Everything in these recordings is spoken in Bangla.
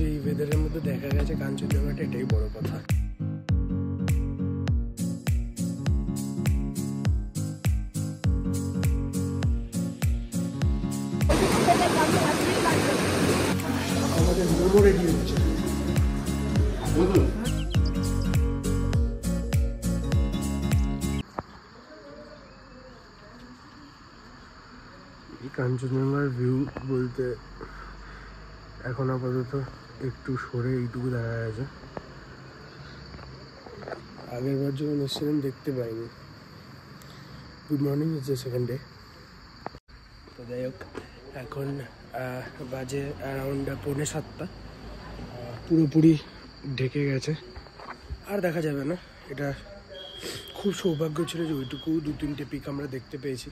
যে এই ওয়েদারের মধ্যে দেখা গেছে কাঞ্চনজঙ্ঘাটা, এটাই বড় কথা। আমাদের মোমো রেডি হচ্ছে। কাঞ্চনজঙ্ঘার ভিউ বলতে এখন আপাতত একটু সরে এইটুকু দেখা গেছে। আগের বার যখন এসেছিলাম দেখতে পাইনি। Good morning, is the second day. তো যাই হোক, এখন বাজে অ্যারাউন্ড 6:45। পুরোপুরি ঢেকে গেছে, আর দেখা যাবে না। এটা খুব সৌভাগ্য ছিল যে ওইটুকু 2-3টে পিক আমরা দেখতে পেয়েছি।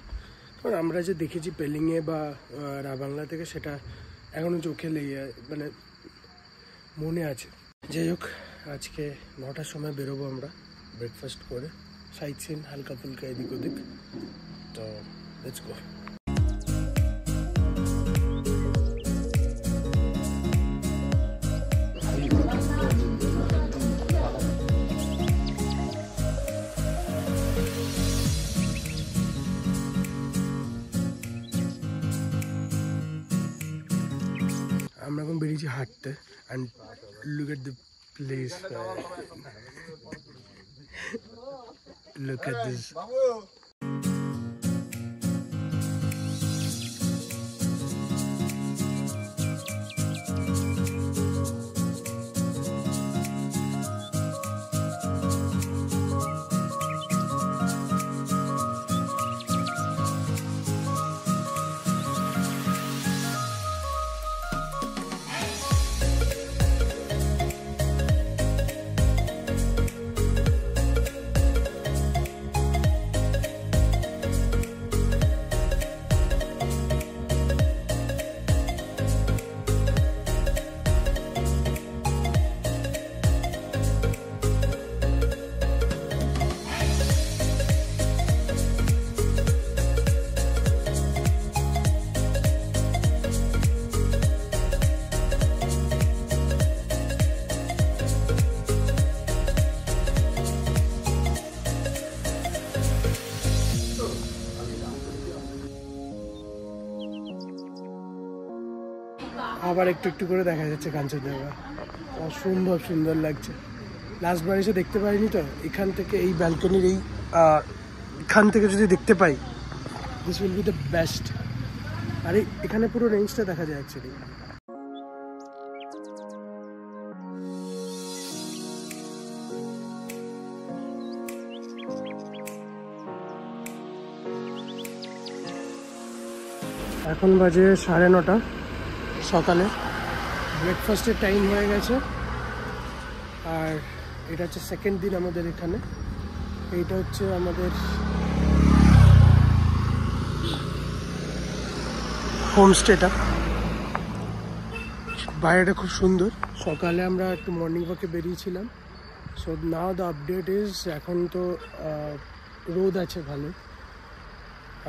কারণ আমরা যে দেখেছি পেলিংয়ে বা রাবাংলা থেকে, সেটা এখনও চোখে লেগে মানে মনে আছে। যাই হোক, আজকে 9টার সময় বেরোবো আমরা ব্রেকফাস্ট করে, সাইট সিন হালকা ফুলকা এদিক ওদিক। তো লেটস গো। আমরা এখন বেরিয়েছি হাঁটতে, and look at the place, look at this. আবার একটু একটু করে দেখা যাচ্ছে কাঞ্চনজঙ্ঘা, অসম্ভব সুন্দর লাগছে। লাস্টবার এসে দেখতে পাইনি, তো এখান থেকে এই ব্যালকনির এখান থেকে যদি দেখতে পাই, this will be the best. আর এখানে পুরো রেঞ্জটা দেখা যায় অ্যাকচুয়ালি। এখন বাজে 9:30 সকালে। ব্রেকফাস্টের টাইম হয়ে গেছে, আর এটা হচ্ছে সেকেন্ড দিন আমাদের এখানে। এইটা হচ্ছে আমাদের হোমস্টেটা। বাইরেটা খুব সুন্দর। সকালে আমরা একটু মর্নিং ওয়াকে বেরিয়েছিলাম। So now the update is, এখন তো রোদ আছে ভালো,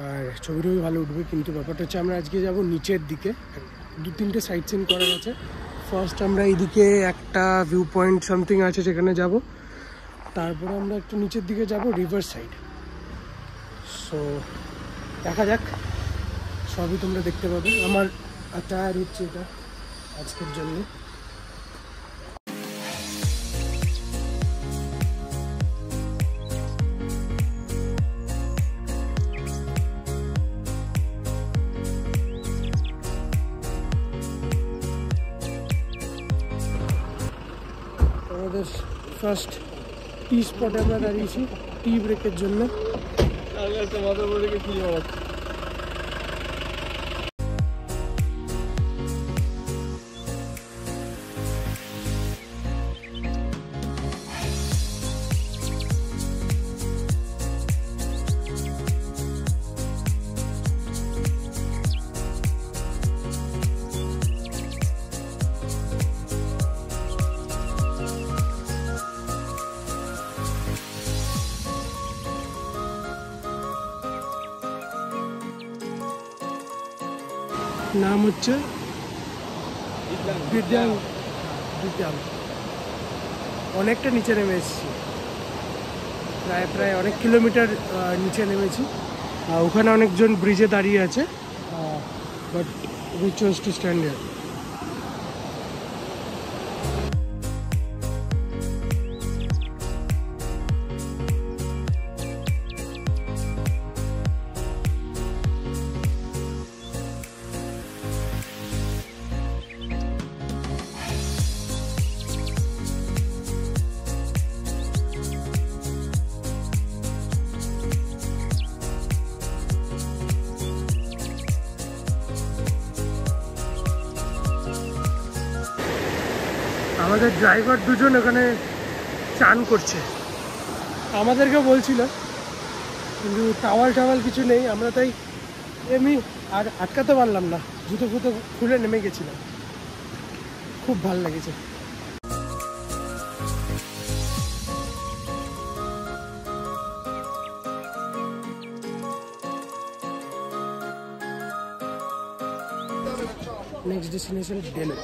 আর ছবিটাও ভালো উঠবে। কিন্তু ব্যাপারটা হচ্ছে আমরা আজকে যাব নিচের দিকে। 2-3টে সাইট সিন করার আছে। ফার্স্ট আমরা এইদিকে একটা ভিউ পয়েন্ট সামথিং আছে, সেখানে যাব। তারপরে আমরা একটু নিচের দিকে যাব, রিভার সাইড। সো দেখা যাক, সবই তোমরা দেখতে পাবে। আমার টায়ার হচ্ছে এটা আজকের জন্য। আমাদের ফার্স্ট টি স্পটে আমরা দাঁড়িয়েছি টি ব্রেকের জন্য। নাম হচ্ছে দিব্যাং। দিতাম। অনেকটা নিচে নেমে এসেছি, প্রায় অনেক কিলোমিটার নিচে নেমেছি। ওখানে অনেকজন ব্রিজে দাঁড়িয়ে আছে, but we chose to stand here. আমাদের ড্রাইভার দুজন ওখানে চান করছে, আমাদেরকে বলছিল, কিন্তু টাওয়াল কিছু নেই। আমরা তাই এমনি আর আটকাতে পারলাম না, জুতো ফুতো খুলে নেমে গেছিলাম। খুব ভালো লেগেছে। Next destination Delo.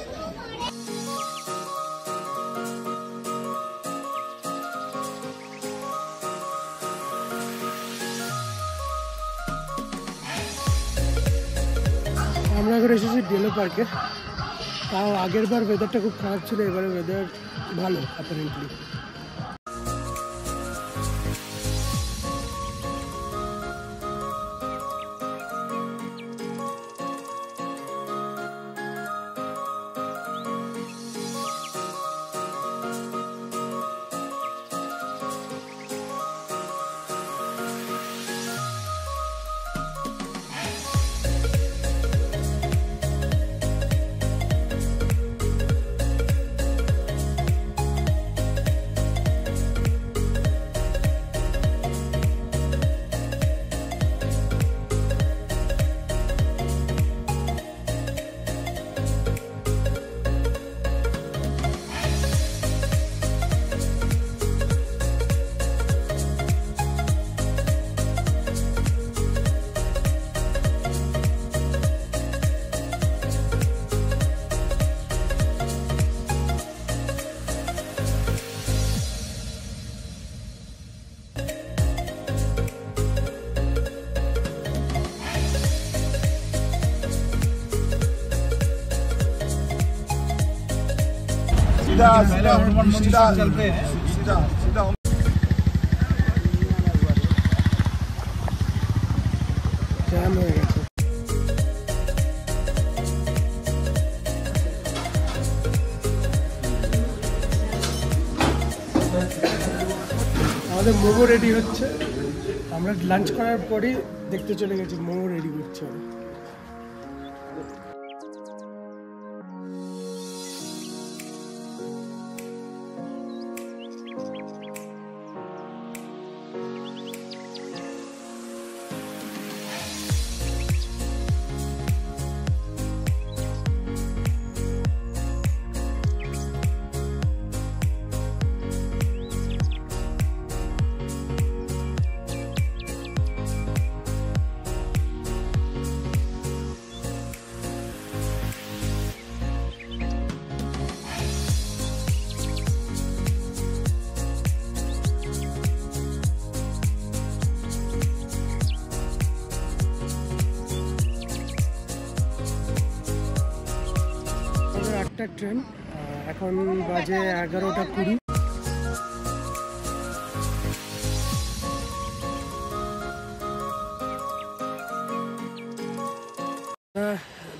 আমরা এখন এসেছি ডেলো পার্কে। তাও আগের বার ওয়েদারটা খুব খারাপ ছিল, এবারে ওয়েদার ভালো অ্যাপারেন্টলি। জ্যাম হয়ে গেছে। আমাদের মোমো রেডি হচ্ছে, আমরা লাঞ্চ করার পরেই দেখতে চলে গেছি মোমো রেডি করছে। একটা ট্রেন, এখন বাজে 11:20।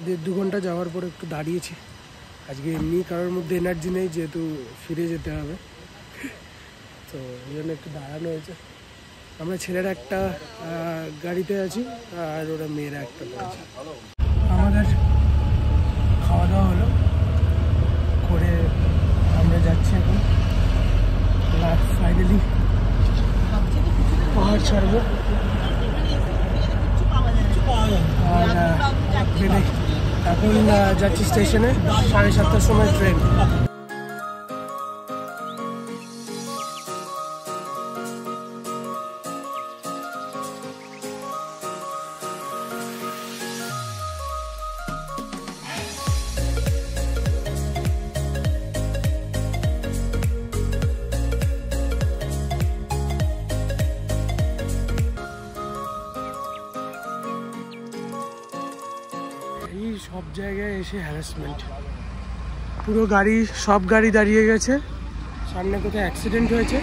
দেড় দু ঘন্টা যাওয়ার পর একটু দাঁড়িয়েছি। আজকে এমনি কারোর মধ্যে এনার্জি নেই, যেহেতু ফিরে যেতে হবে, তো এই জন্য একটু দাঁড়ানো হয়েছে। আমরা ছেলেরা একটা গাড়িতে আছি আর ওরা মেয়েরা একটা আছে। আমাদের খাওয়া দাওয়া হলো করে আমরা যাচ্ছি এখন ফাইনালি পাহাড় ছাড়বো। আর এখন যাচ্ছি স্টেশনে, 7:30টার সময় ট্রেন। সব জায়গায় এসে হ্যারাসমেন্ট, পুরো গাড়ি, সব গাড়ি দাঁড়িয়ে গেছে, সামনে কোথাও অ্যাক্সিডেন্ট হয়েছে।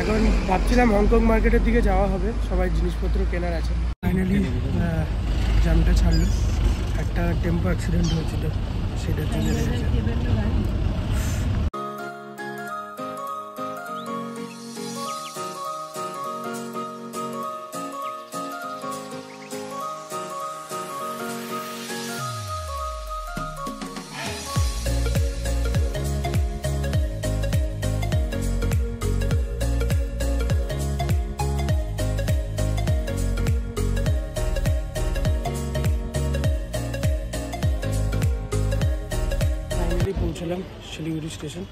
এখন ভাবছিলাম হংকং মার্কেটের দিকে যাওয়া হবে, সবাই জিনিসপত্র কেনার আছে। ফাইনালি জ্যামটা ছাড়লো, একটা টেম্পো অ্যাক্সিডেন্ট হয়েছিল সেটার জন্য রয়েছে। পৌঁছলাম শিলিগুড়ি স্টেশন।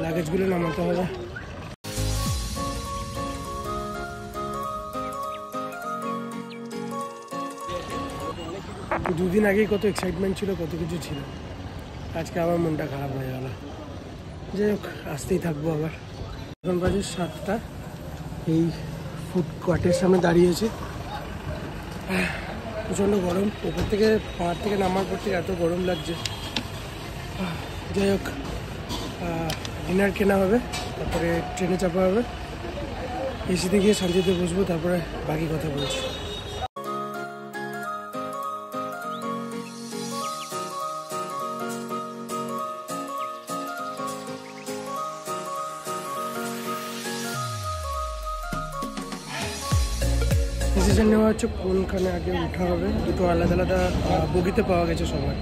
লাগেজগুলো নামাতে হবে। দুদিন আগেই কত এক্সাইটমেন্ট ছিল, কত কিছু ছিল, আজকে আবার মনটা খারাপ হয়ে গেল। যাই হোক, আসতেই থাকবো আবার। এখন বাজে 7টা, এই ফুড কোয়ার্টের সামনে দাঁড়িয়েছি। প্রচণ্ড গরম, উপর থেকে পাহাড় থেকে নামার পর থেকে এত গরম লাগছে। যাই হোক, ডিনার কেনা হবে, তারপরে ট্রেনে চাপা হবে, এসিতে গিয়ে শান্তিতে বসবো, তারপরে বাকি কথা বলছি। ডিসিশন নেওয়া হচ্ছে কোনখানে আগে উঠা হবে, দুটো আলাদা আলাদা বগিতে পাওয়া গেছে সবার।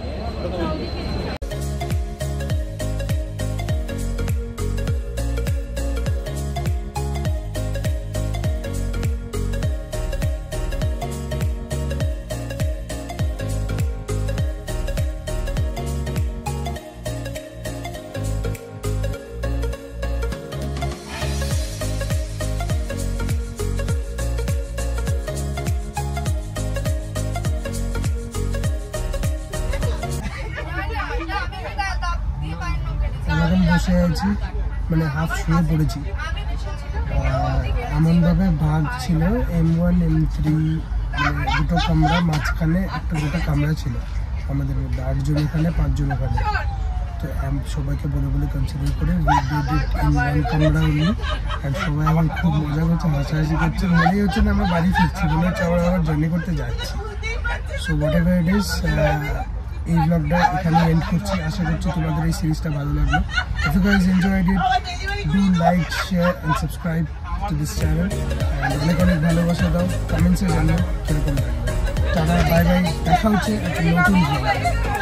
এখন বসে আছি, মানে হাফ শুয়ে পড়েছি। এমনভাবে ভাগ ছিল, M1 M3 মানে দুটো কামরা, মাঝখানে একটা দুটো কামরা ছিল আমাদের মধ্যে, 8 জন এখানে, 5 জন ওখানে। তো সবাইকে বলে বলে কনসিডার করে কামরা উনি, আর সবাই আমার খুব মজা করছে, হাসাহাসি করছে, মনেই হচ্ছে না আমরা বাড়ি ফিরছি, মনে হচ্ছে আমরা আবার জার্নি করতে যাচ্ছি। So what ever it is, এই ব্লগটা এখানে এন্ড করছি। আশা করছি তোমাদের এই সিরিজটা ভালো লাগলো। If you guys enjoyed it, do like, share and subscribe to this channel, and অনেক অনেক ভালোবাসা দাও, কমেন্টসে জানিও কীরকম লাগবে। টাটা, বাই বাই, দেখা হচ্ছে একটা নতুন ব্লগ।